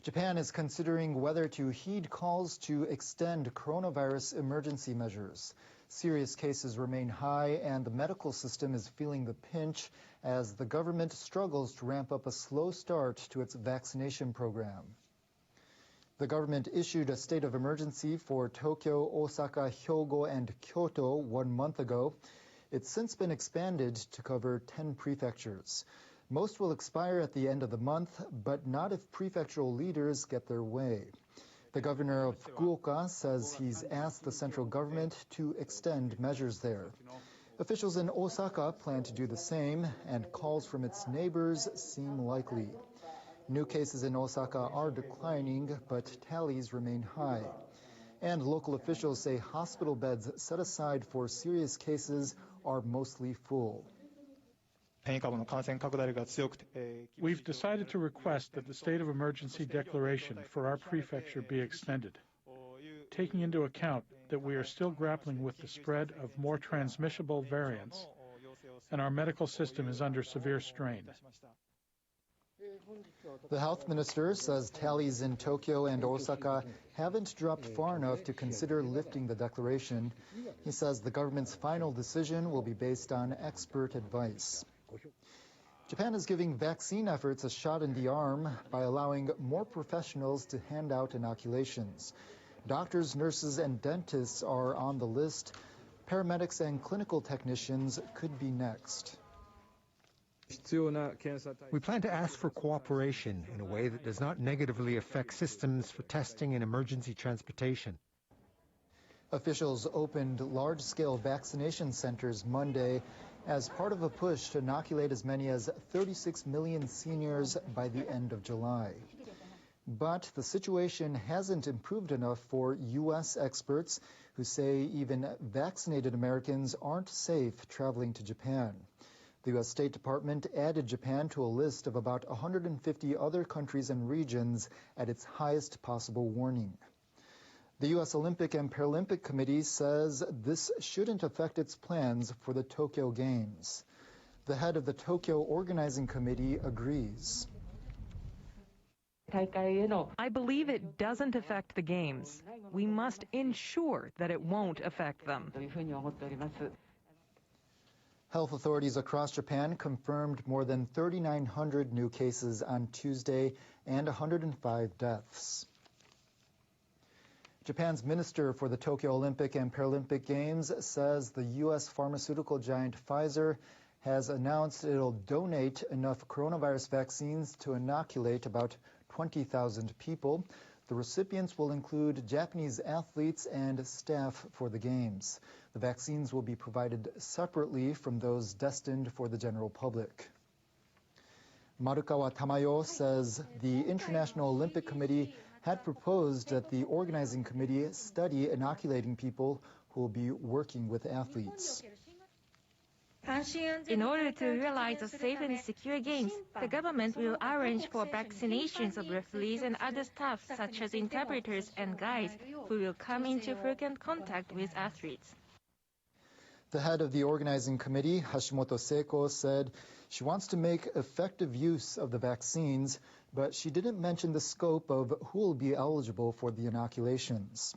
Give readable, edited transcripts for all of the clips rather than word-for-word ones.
Japan is considering whether to heed calls to extend coronavirus emergency measures. Serious cases remain high, and the medical system is feeling the pinch as the government struggles to ramp up a slow start to its vaccination program. The government issued a state of emergency for Tokyo, Osaka, Hyogo, and Kyoto 1 month ago. It's since been expanded to cover 10 prefectures. Most will expire at the end of the month, but not if prefectural leaders get their way. The governor of Fukuoka says he's asked the central government to extend measures there. Officials in Osaka plan to do the same, and calls from its neighbors seem likely. New cases in Osaka are declining, but tallies remain high. And local officials say hospital beds set aside for serious cases are mostly full. We've decided to request that the state of emergency declaration for our prefecture be extended, taking into account that we are still grappling with the spread of more transmissible variants, and our medical system is under severe strain. The health minister says tallies in Tokyo and Osaka haven't dropped far enough to consider lifting the declaration. He says the government's final decision will be based on expert advice. Japan is giving vaccine efforts a shot in the arm by allowing more professionals to hand out inoculations. Doctors, nurses, and dentists are on the list. Paramedics and clinical technicians could be next. We plan to ask for cooperation in a way that does not negatively affect systems for testing and emergency transportation. Officials opened large-scale vaccination centers Monday as part of a push to inoculate as many as 36 million seniors by the end of July. But the situation hasn't improved enough for U.S. experts who say even vaccinated Americans aren't safe traveling to Japan. The U.S. State Department added Japan to a list of about 150 other countries and regions at its highest possible warning. The U.S. Olympic and Paralympic Committee says this shouldn't affect its plans for the Tokyo Games. The head of the Tokyo Organizing Committee agrees. I believe it doesn't affect the Games. We must ensure that it won't affect them. Health authorities across Japan confirmed more than 3,900 new cases on Tuesday and 105 deaths. Japan's minister for the Tokyo Olympic and Paralympic Games says the U.S. pharmaceutical giant Pfizer has announced it'll donate enough coronavirus vaccines to inoculate about 20,000 people. The recipients will include Japanese athletes and staff for the Games. The vaccines will be provided separately from those destined for the general public. Marukawa Tamayo says the International Olympic Committee had proposed that the organizing committee study inoculating people who will be working with athletes. In order to realize a safe and secure games, the government will arrange for vaccinations of referees and other staff, such as interpreters and guides, who will come into frequent contact with athletes. The head of the organizing committee, Hashimoto Seiko, said she wants to make effective use of the vaccines, but she didn't mention the scope of who will be eligible for the inoculations.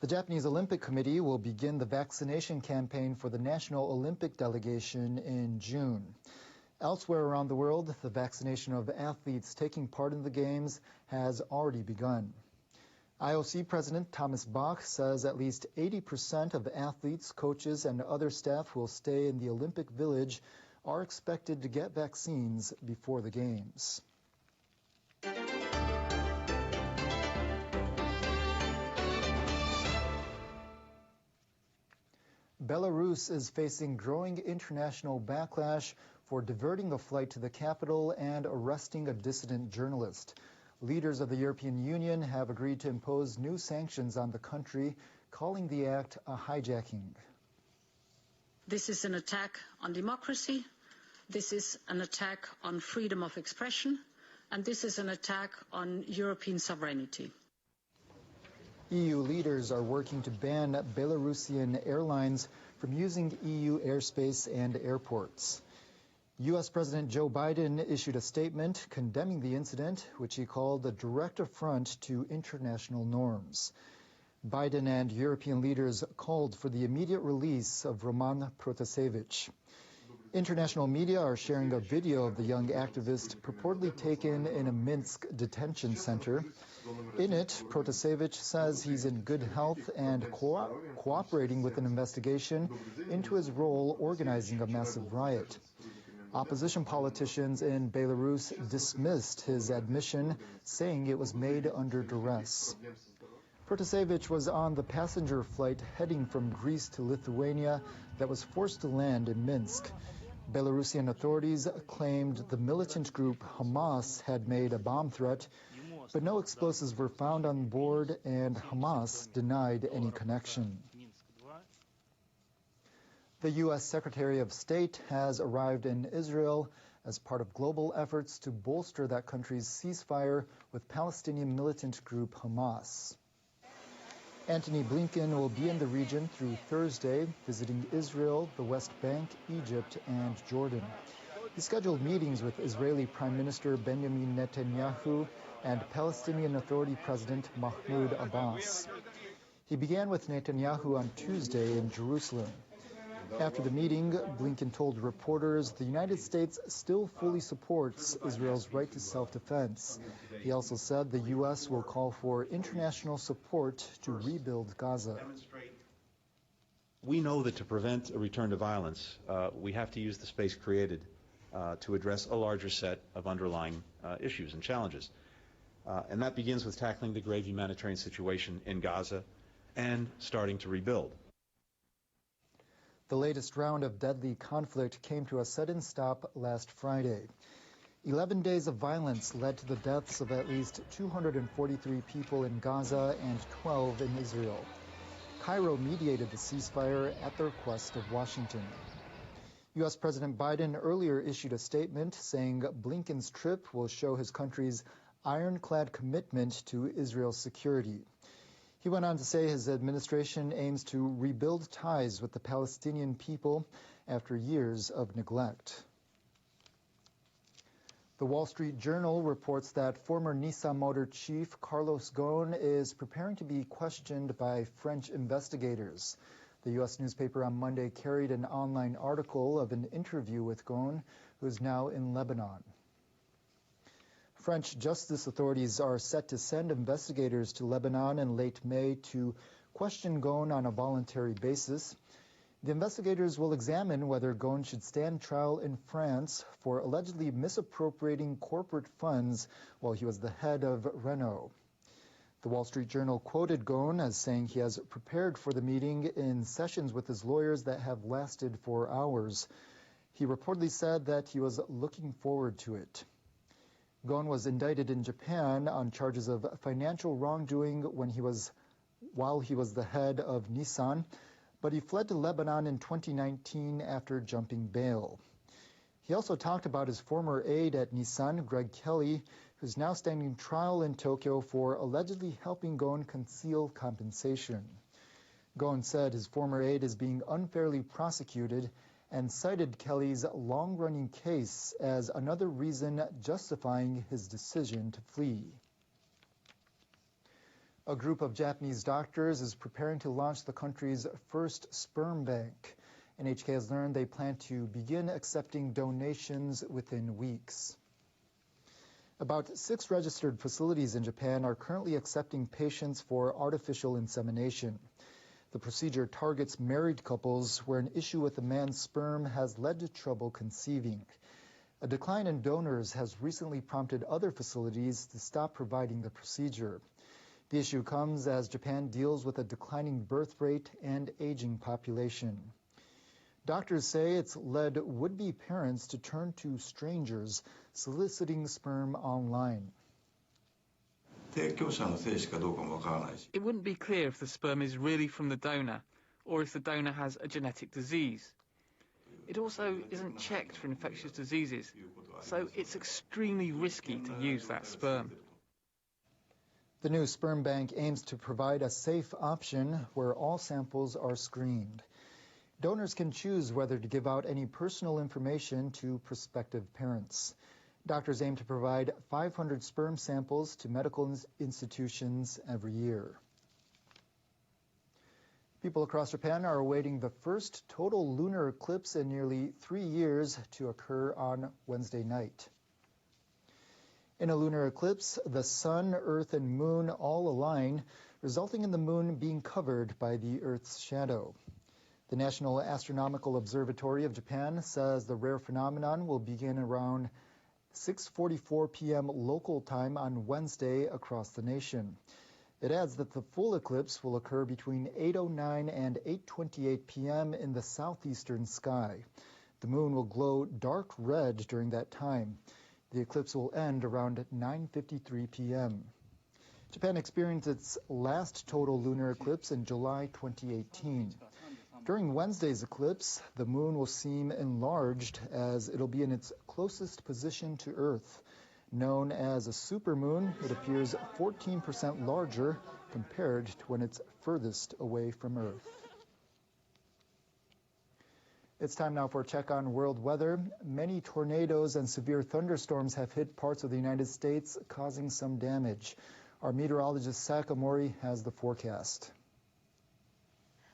The Japanese Olympic Committee will begin the vaccination campaign for the National Olympic delegation in June. Elsewhere around the world, the vaccination of athletes taking part in the Games has already begun. IOC President Thomas Bach says at least 80% of athletes, coaches, and other staff who will stay in the Olympic Village are expected to get vaccines before the Games. Belarus is facing growing international backlash for diverting a flight to the capital and arresting a dissident journalist. Leaders of the European Union have agreed to impose new sanctions on the country, calling the act a hijacking. This is an attack on democracy, this is an attack on freedom of expression, and this is an attack on European sovereignty. EU leaders are working to ban Belarusian airlines from using EU airspace and airports. U.S. President Joe Biden issued a statement condemning the incident, which he called a direct affront to international norms. Biden and European leaders called for the immediate release of Roman Protasevich. International media are sharing a video of the young activist purportedly taken in a Minsk detention center. In it, Protasevich says he's in good health and cooperating with an investigation into his role organizing a massive riot. Opposition politicians in Belarus dismissed his admission, saying it was made under duress. Protasevich was on the passenger flight heading from Greece to Lithuania that was forced to land in Minsk. Belarusian authorities claimed the militant group Hamas had made a bomb threat, but no explosives were found on board, and Hamas denied any connection. The U.S. Secretary of State has arrived in Israel as part of global efforts to bolster that country's ceasefire with Palestinian militant group Hamas. Antony Blinken will be in the region through Thursday, visiting Israel, the West Bank, Egypt, and Jordan. He scheduled meetings with Israeli Prime Minister Benjamin Netanyahu and Palestinian Authority President Mahmoud Abbas. He began with Netanyahu on Tuesday in Jerusalem. After the meeting, Blinken told reporters the United States still fully supports Israel's right to self-defense. He also said the U.S. will call for international support to rebuild Gaza. We know that to prevent a return to violence, we have to use the space created to address a larger set of underlying issues and challenges. And that begins with tackling the grave humanitarian situation in Gaza and starting to rebuild. The latest round of deadly conflict came to a sudden stop last Friday. 11 days of violence led to the deaths of at least 243 people in Gaza and 12 in Israel. Cairo mediated the ceasefire at the request of Washington. U.S. President Biden earlier issued a statement saying Blinken's trip will show his country's ironclad commitment to Israel's security. He went on to say his administration aims to rebuild ties with the Palestinian people after years of neglect. The Wall Street Journal reports that former Nissan Motor chief Carlos Ghosn is preparing to be questioned by French investigators. The U.S. newspaper on Monday carried an online article of an interview with Ghosn, who is now in Lebanon. French justice authorities are set to send investigators to Lebanon in late May to question Ghosn on a voluntary basis. The investigators will examine whether Ghosn should stand trial in France for allegedly misappropriating corporate funds while he was the head of Renault. The Wall Street Journal quoted Ghosn as saying he has prepared for the meeting in sessions with his lawyers that have lasted for hours. He reportedly said that he was looking forward to it. Ghosn was indicted in Japan on charges of financial wrongdoing while he was the head of Nissan, but he fled to Lebanon in 2019 after jumping bail. He also talked about his former aide at Nissan, Greg Kelly, who's now standing trial in Tokyo for allegedly helping Ghosn conceal compensation. Ghosn said his former aide is being unfairly prosecuted and cited Kelly's long-running case as another reason justifying his decision to flee. A group of Japanese doctors is preparing to launch the country's first sperm bank. NHK has learned they plan to begin accepting donations within weeks. About 6 registered facilities in Japan are currently accepting patients for artificial insemination. The procedure targets married couples where an issue with a man's sperm has led to trouble conceiving. A decline in donors has recently prompted other facilities to stop providing the procedure. The issue comes as Japan deals with a declining birth rate and aging population. Doctors say it's led would-be parents to turn to strangers soliciting sperm online. It wouldn't be clear if the sperm is really from the donor or if the donor has a genetic disease. It also isn't checked for infectious diseases, so it's extremely risky to use that sperm. The new sperm bank aims to provide a safe option where all samples are screened. Donors can choose whether to give out any personal information to prospective parents. Doctors aim to provide 500 sperm samples to medical institutions every year. People across Japan are awaiting the first total lunar eclipse in nearly 3 years to occur on Wednesday night. In a lunar eclipse, the sun, earth, and moon all align, resulting in the moon being covered by the Earth's shadow. The National Astronomical Observatory of Japan says the rare phenomenon will begin around 6:44 p.m. local time on Wednesday across the nation. It adds that the full eclipse will occur between 8:09 and 8:28 p.m. in the southeastern sky. The moon will glow dark red during that time. The eclipse will end around 9:53 p.m. Japan experienced its last total lunar eclipse in July 2018. During Wednesday's eclipse, the moon will seem enlarged as it'll be in its closest position to Earth. Known as a supermoon, it appears 14% larger compared to when it's furthest away from Earth. It's time now for a check on world weather. Many tornadoes and severe thunderstorms have hit parts of the United States, causing some damage. Our meteorologist Saka Mori has the forecast.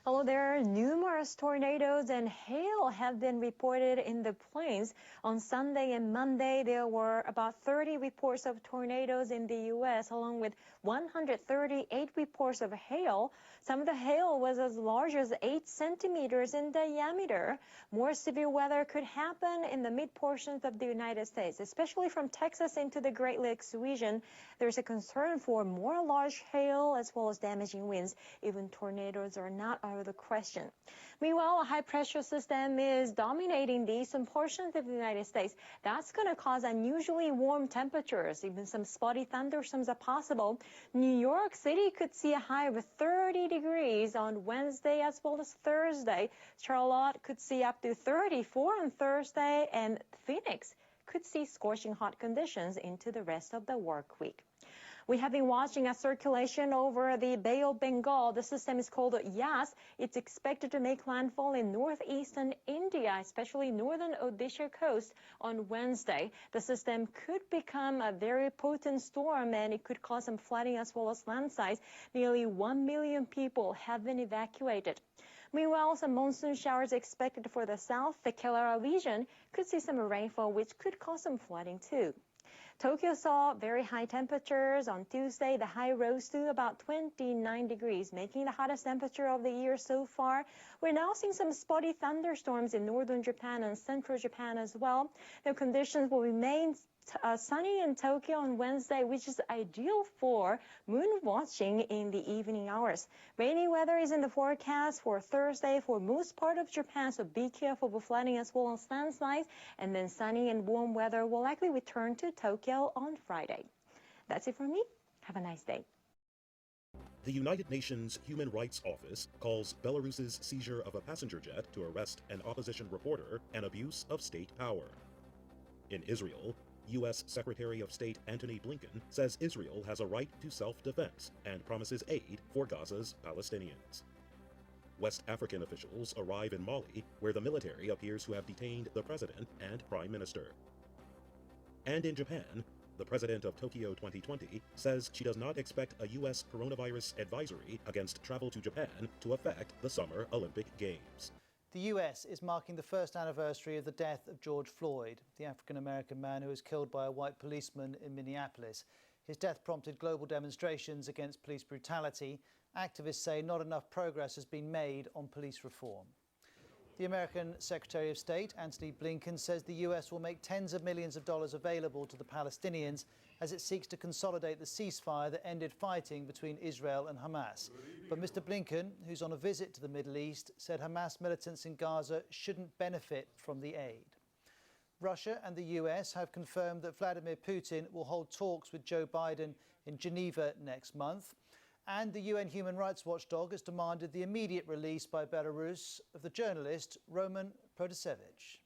Hello there. Numerous tornadoes and hail have been reported in the plains. On Sunday and Monday, there were about 30 reports of tornadoes in the U.S., along with 138 reports of hail. Some of the hail was as large as 8 centimeters in diameter. More severe weather could happen in the mid-portions of the United States, especially from Texas into the Great Lakes region. There's a concern for more large hail as well as damaging winds. Even tornadoes are not out of the question. Meanwhile, a high-pressure system is dominating the eastern portions of the United States. That's going to cause unusually warm temperatures. Even some spotty thunderstorms are possible. New York City could see a high of 30 degrees on Wednesday as well as Thursday. Charlotte could see up to 34 on Thursday, and Phoenix could see scorching hot conditions into the rest of the work week. We have been watching a circulation over the Bay of Bengal. The system is called Yas. It's expected to make landfall in northeastern India, especially northern Odisha coast on Wednesday. The system could become a very potent storm, and it could cause some flooding as well as landslides. Nearly 1 million people have been evacuated. Meanwhile, some monsoon showers expected for the south. The Kerala region could see some rainfall, which could cause some flooding too. Tokyo saw very high temperatures on Tuesday. The high rose to about 29 degrees, making the hottest temperature of the year so far. We're now seeing some spotty thunderstorms in northern Japan and central Japan as well. The conditions will remain sunny in Tokyo on Wednesday, which is ideal for moon watching in the evening hours. Rainy weather is in the forecast for Thursday for most part of Japan, so be careful with flooding as well as landslides. And then sunny and warm weather will likely return to Tokyo on Friday. That's it for me. Have a nice day. The United Nations Human Rights Office calls Belarus's seizure of a passenger jet to arrest an opposition reporter an abuse of state power. In Israel, U.S. Secretary of State Antony Blinken says Israel has a right to self-defense and promises aid for Gaza's Palestinians. West African officials arrive in Mali, where the military appears to have detained the president and prime minister. And in Japan, the president of Tokyo 2020 says she does not expect a U.S. coronavirus advisory against travel to Japan to affect the Summer Olympic Games. The US is marking the first anniversary of the death of George Floyd, the African-American man who was killed by a white policeman in Minneapolis. His death prompted global demonstrations against police brutality. Activists say not enough progress has been made on police reform. The American Secretary of State, Antony Blinken, says the US will make tens of millions of dollars available to the Palestinians as it seeks to consolidate the ceasefire that ended fighting between Israel and Hamas. But Mr. Blinken, who's on a visit to the Middle East, said Hamas militants in Gaza shouldn't benefit from the aid. Russia and the US have confirmed that Vladimir Putin will hold talks with Joe Biden in Geneva next month. And the UN human rights watchdog has demanded the immediate release by Belarus of the journalist Roman Protasevich.